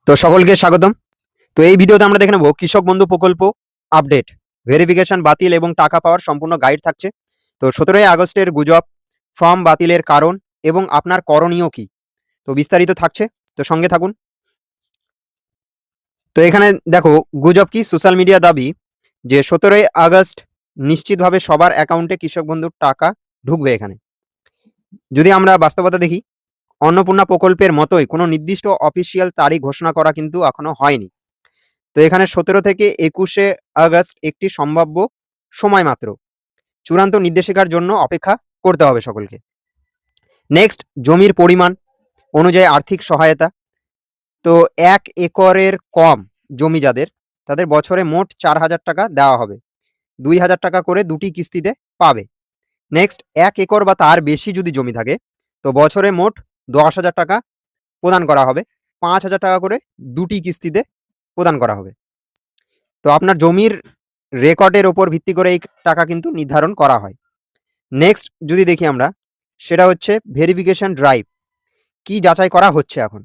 তো সকলকে স্বাগতম। তো এই ভিডিওতে আমরা দেখে নেব কৃষক বন্ধু প্রকল্প আপডেট, ভেরিফিকেশন বাতিল এবং টাকা পাওয়ার সম্পূর্ণ গাইড থাকছে। তো 17ই আগস্টের গুজব, ফর্ম বাতিলের কারণ এবং আপনার করণীয় কি, তো বিস্তারিত থাকছে। তো সঙ্গে থাকুন। তো এখানে দেখো গুজব কি, সোশ্যাল মিডিয়া দাবি যে 17ই আগস্ট নিশ্চিতভাবে সবার অ্যাকাউন্টে কৃষক বন্ধুর টাকা ঢুকবে। এখানে যদি আমরা বাস্তবতা দেখি, অন্নপূর্ণা প্রকল্পের মতোই কোনো নির্দিষ্ট অফিসিয়াল তারিখ ঘোষণা করা কিন্তু এখনো হয়নি। তো এখানে 17 থেকে 21শে আগস্ট একটি সম্ভাব্য সময় মাত্র, চূড়ান্ত নির্দেশিকার জন্য অপেক্ষা করতে হবে সকলকে। নেক্সট, জমির পরিমাণ অনুযায়ী আর্থিক সহায়তা। তো 1 একরের কম জমি যাদের, তাদের বছরে মোট 4,000 টাকা দেওয়া হবে, 2,000 টাকা করে দুটি কিস্তিতে পাবে। নেক্সট, 1 একর বা তার বেশি যদি জমি থাকে, তো বছরে মোট 10,000 টাকা প্রদান করা হবে, 5,000 টাকা করে দুটি কিস্তিতে প্রদান করা হবে। তো আপনার জমির রেকর্ডের ওপর ভিত্তি করে এই টাকা কিন্তু নির্ধারণ করা হয়। নেক্সট যদি দেখি আমরা, সেটা হচ্ছে ভেরিফিকেশন ড্রাইভ, কি যাচাই করা হচ্ছে এখন।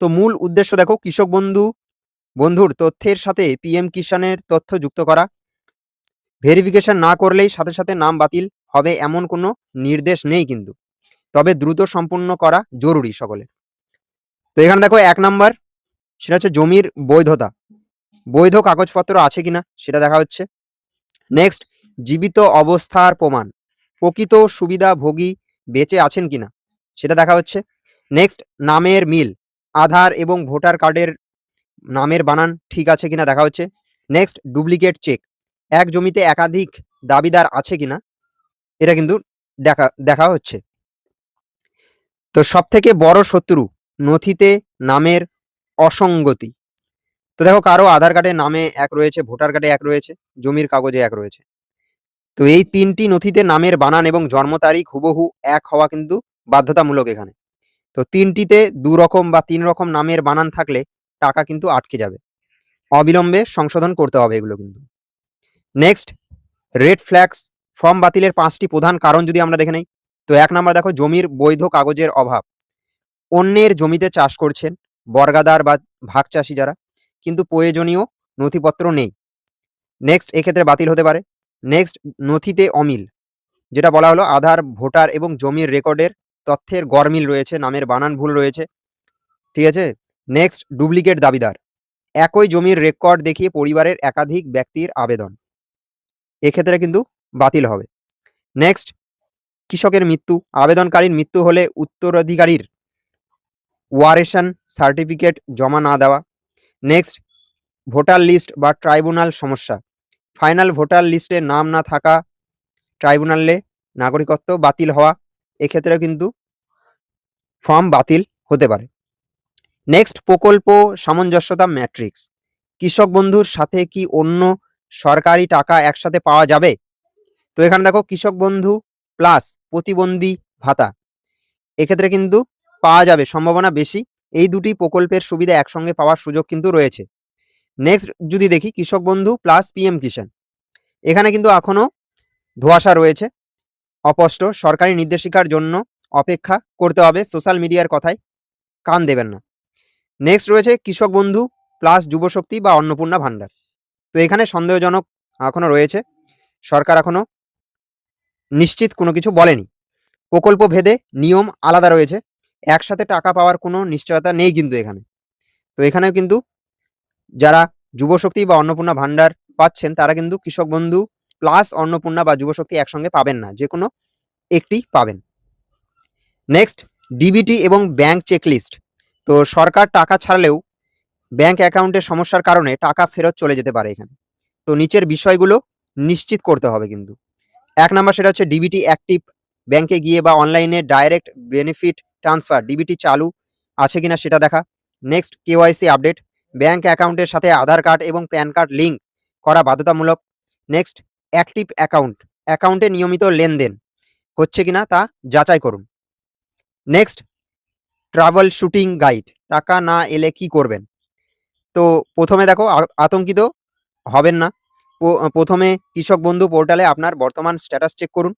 তো মূল উদ্দেশ্য দেখো, কৃষক বন্ধুর তথ্যের সাথে পিএম কিষানের তথ্য যুক্ত করা। ভেরিফিকেশন না করলেই সাথে সাথে নাম বাতিল হবে এমন কোনো নির্দেশ নেই কিন্তু, তবে দ্রুত সম্পূর্ণ করা জরুরি সকলে। তো এখানে দেখো 1 নাম্বার, সেটা হচ্ছে জমির বৈধতা, বৈধ কাগজপত্র আছে কিনা সেটা দেখা হচ্ছে। নেক্সট, জীবিত অবস্থার প্রমাণ, প্রকৃত সুবিধাভোগী বেঁচে আছেন কিনা সেটা দেখা হচ্ছে। নেক্সট, নামের মিল, আধার এবং ভোটার কার্ডের নামের বানান ঠিক আছে কিনা দেখা হচ্ছে। নেক্সট, ডুপ্লিকেট চেক, এক জমিতে একাধিক দাবিদার আছে কিনা এটা কিন্তু দেখা হচ্ছে। তো সব থেকে বড় শত্রু, নথিতে নামের অসঙ্গতি। তো দেখো, কারো আধার কার্ডে নামে এক রয়েছে, ভোটার কার্ডে এক রয়েছে, জমির কাগজে এক রয়েছে। তো এই 3টি নথিতে নামের বানান এবং জন্ম তারিখ হুবহু এক হওয়া কিন্তু বাধ্যতামূলক এখানে। তো 3টিতে 2 রকম বা 3 রকম নামের বানান থাকলে টাকা কিন্তু আটকে যাবে, অবিলম্বে সংশোধন করতে হবে এগুলো কিন্তু। নেক্সট, রেড ফ্ল্যাগস, ফর্ম বাতিলের 5টি প্রধান কারণ যদি আমরা দেখে নেই। তো 1 নাম্বার দেখো, জমির বৈধ কাগজের অভাব, অন্যের জমিতে চাষ করছেন বর্গাদার বা ভাগ চাষি যারা, কিন্তু প্রয়োজনীয় নথিপত্র নেই। নেক্সট, এক্ষেত্রে বাতিল হতে পারে। নেক্সট, নথিতে অমিল, যেটা বলা হলো আধার, ভোটার এবং জমির রেকর্ডের তথ্যের গরমিল রয়েছে, নামের বানান ভুল রয়েছে, ঠিক আছে। নেক্সট, ডুপ্লিকেট দাবিদার, একই জমির রেকর্ড দেখিয়ে পরিবারের একাধিক ব্যক্তির আবেদন, এক্ষেত্রে কিন্তু বাতিল হবে। নেক্সট, কৃষকের মৃত্যু, আবেদনকারীর মৃত্যু হলে উত্তরাধিকারীর ওয়ারেশন সার্টিফিকেট জমা না দেওয়া। নেক্সট, ভোটার লিস্ট বা ট্রাইব্যুনাল সমস্যা, ফাইনাল ভোটার লিস্টে নাম না থাকা, ট্রাইব্যুনালে নাগরিকত্ব বাতিল হওয়া, এক্ষেত্রে কিন্তু ফর্ম বাতিল হতে পারে। নেক্সট, প্রকল্প সামঞ্জস্যতা ম্যাট্রিক্স, কৃষক বন্ধুর সাথে কি অন্য সরকারি টাকা একসাথে পাওয়া যাবে। তো এখানে দেখো, কৃষক বন্ধু প্লাস প্রতিবন্ধী ভাতা, এক্ষেত্রে কিন্তু পাওয়া যাবে, সম্ভাবনা বেশি। এই দুটি প্রকল্পের সুবিধা একসঙ্গে পাওয়ার সুযোগ কিন্তু রয়েছে। নেক্সট যদি দেখি, কৃষক বন্ধু প্লাস পিএম কিষাণ, এখানে কিন্তু এখনো ধোঁয়াশা রয়েছে, অস্পষ্ট, সরকারি নির্দেশিকার জন্য অপেক্ষা করতে হবে, সোশ্যাল মিডিয়ার কথায় কান দেবেন না। নেক্সট রয়েছে কৃষক বন্ধু প্লাস যুবশক্তি বা অন্নপূর্ণা ভাণ্ডার, তো এখানে সন্দেহজনক এখনো রয়েছে, সরকার এখনো নিশ্চিত কোনো কিছু বলেনি। প্রকল্প ভেদে নিয়ম আলাদা রয়েছে, একসাথে টাকা পাওয়ার কোনো নিশ্চয়তা নেই কিন্তু এখানে। তো এখানেও কিন্তু যারা যুবশক্তি বা অন্নপূর্ণা ভাণ্ডার পাচ্ছেন, তারা কিন্তু কৃষক বন্ধু প্লাস অন্নপূর্ণা বা যুবশক্তি একসঙ্গে পাবেন না, যে কোনো একটি পাবেন। নেক্সট, ডিবিটি এবং ব্যাংক চেকলিস্ট, তো সরকার টাকা ছাড়লেও ব্যাংক অ্যাকাউন্টের সমস্যার কারণে টাকা ফেরত চলে যেতে পারে এখানে। তো নিচের বিষয়গুলো নিশ্চিত করতে হবে কিন্তু। 1 নাম্বার, সেটা হচ্ছে ডিবিটি অ্যাক্টিভ, ব্যাংকে গিয়ে বা অনলাইনে ডাইরেক্ট বেনিফিট ট্রান্সফার, ডিবিটি চালু আছে কিনা সেটা দেখা। নেক্সট, কেওয়াইসি আপডেট, ব্যাংক অ্যাকাউন্টের সাথে আধার কার্ড এবং প্যান কার্ড লিঙ্ক করা বাধ্যতামূলক। নেক্সট, অ্যাক্টিভ অ্যাকাউন্টে নিয়মিত লেনদেন হচ্ছে কিনা তা যাচাই করুন। নেক্সট, ট্রাভেল শুটিং গাইড, টাকা না এলে কি করবেন। তো প্রথমে দেখো, আতঙ্কিত হবেন না। প্রথমে কৃষক বন্ধু পোর্টালে আপনার বর্তমান স্ট্যাটাস চেক করুন।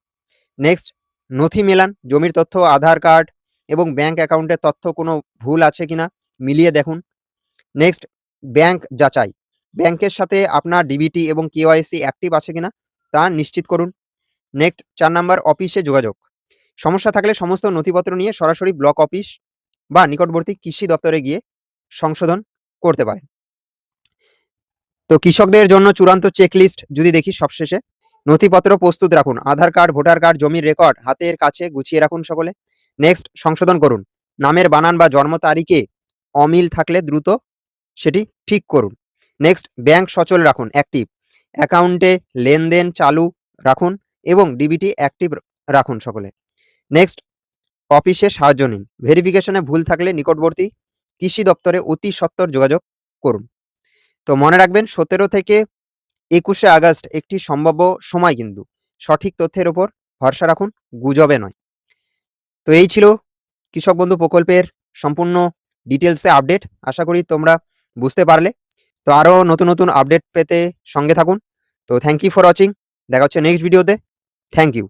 নেক্সট, নথি মেলান, জমির তথ্য, আধার কার্ড এবং ব্যাংক অ্যাকাউন্টের তথ্য কোনো ভুল আছে কিনা মিলিয়ে দেখুন। নেক্সট ব্যাংক যাচাই, ব্যাংকের সাথে আপনার ডিবিটি এবং কেওয়াইসি অ্যাক্টিভ আছে কিনা তা নিশ্চিত করুন। নেক্সট 4 নাম্বার অফিসে যোগাযোগ, সমস্যা থাকলে সমস্ত নথিপত্র নিয়ে সরাসরি ব্লক অফিস বা নিকটবর্তী কৃষি দপ্তরে গিয়ে সংশোধন করতে পারেন। তো কৃষকদের জন্য চূড়ান্ত চেকলিস্ট যদি দেখি সবশেষে, নথিপত্র প্রস্তুত রাখুন, আধার কার্ড, ভোটার কার্ড, জমির রেকর্ড হাতের কাছে গুছিয়ে রাখুন সকলে। নেক্সট সংশোধন করুন, নামের বানান বা জন্ম তারিখে অমিল থাকলে দ্রুত সেটি ঠিক করুন। নেক্সট ব্যাংক সচল রাখুন, অ্যাক্টিভ, অ্যাকাউন্টে লেনদেন চালু রাখুন এবং ডিবিটি অ্যাক্টিভ রাখুন সকলে। নেক্সট অফিসে সাহায্য নিন, ভেরিফিকেশনে ভুল থাকলে নিকটবর্তী কৃষি দপ্তরে অতি সত্বর যোগাযোগ করুন। তো মনে রাখবেন 17 থেকে 21শে আগস্ট একটি সম্ভাব্য সময়, কিন্তু সঠিক তথ্যের ওপর ভরসা রাখুন, গুজবে নয়। তো এই ছিল কৃষক বন্ধু প্রকল্পের সম্পূর্ণ ডিটেলসে আপডেট। আশা করি তোমরা বুঝতে পারলে। তো আরও নতুন নতুন আপডেট পেতে সঙ্গে থাকুন। তো থ্যাংক ইউ ফর ওয়াচিং, দেখা হচ্ছে নেক্সট ভিডিওতে। Thank you.